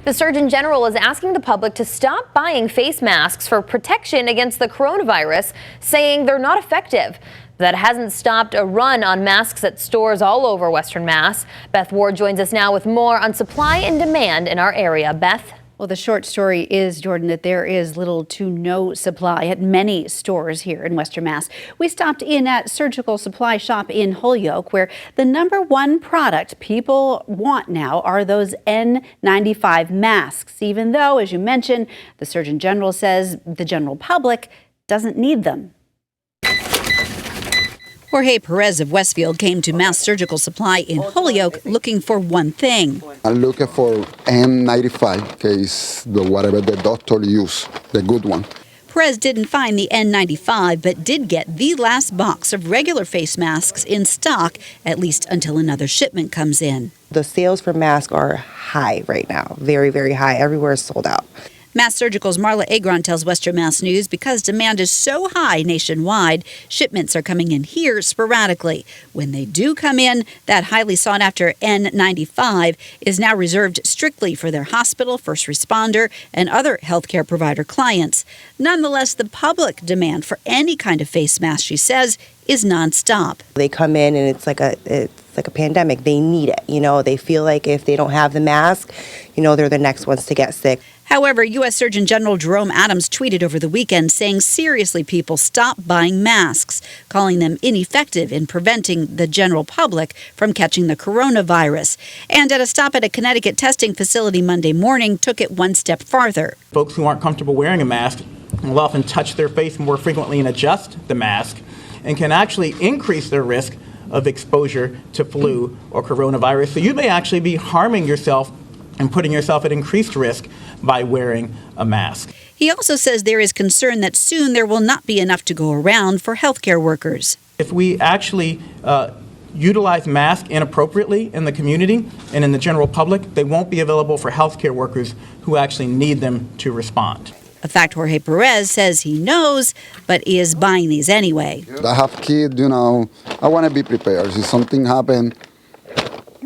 The Surgeon General is asking the public to stop buying face masks for protection against the coronavirus, saying they're not effective. That hasn't stopped a run on masks at stores all over Western Mass. Beth Ward joins us now with more on supply and demand in our area. Beth? Well, the short story is, Jordan, that there is little to no supply at many stores here in Western Mass. We stopped in at Surgical Supply Shop in Holyoke, where the #1 product people want now are those N95 masks, even though, as you mentioned, the Surgeon General says the general public doesn't need them. Jorge Perez of Westfield came to Mass Surgical Supply in Holyoke looking for one thing. I'm looking for N95, case whatever the doctor use, the good one. Perez didn't find the N95, but did get the last box of regular face masks in stock, at least until another shipment comes in. The sales for masks are high right now, very, very high. Everywhere is sold out. Mass Surgical's Marla Agron tells Western Mass News because demand is so high nationwide, shipments are coming in here sporadically. When they do come in, that highly sought-after N95 is now reserved strictly for their hospital, first responder, and other healthcare provider clients. Nonetheless, the public demand for any kind of face mask, she says, is nonstop. They come in and it's like a pandemic. They need it. They feel like if they don't have the mask, they're the next ones to get sick. However, U.S. Surgeon General Jerome Adams tweeted over the weekend saying seriously people stop buying masks, calling them ineffective in preventing the general public from catching the coronavirus. And at a stop at a Connecticut testing facility Monday morning, took it one step farther. Folks who aren't comfortable wearing a mask will often touch their face more frequently and adjust the mask, and can actually increase their risk of exposure to flu or coronavirus. So you may actually be harming yourself and putting yourself at increased risk by wearing a mask. He also says there is concern that soon there will not be enough to go around for healthcare workers. If we actually utilize masks inappropriately in the community and in the general public, they won't be available for healthcare workers who actually need them to respond. A fact Jorge Perez says he knows, but is buying these anyway. I have kids, I want to be prepared. If something happens,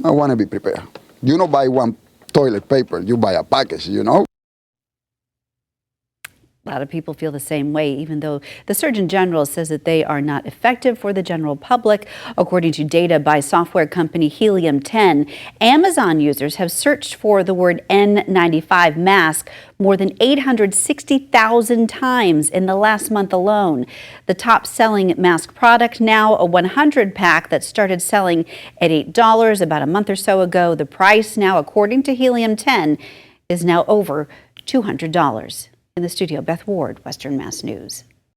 I want to be prepared. You don't buy one toilet paper, you buy a package, A lot of people feel the same way, even though the Surgeon General says that they are not effective for the general public. According to data by software company Helium 10, Amazon users have searched for the word N95 mask more than 860,000 times in the last month alone. The top-selling mask product now, a 100-pack that started selling at $8 about a month or so ago. The price now, according to Helium 10, is now over $200. In the studio, Beth Ward, Western Mass News.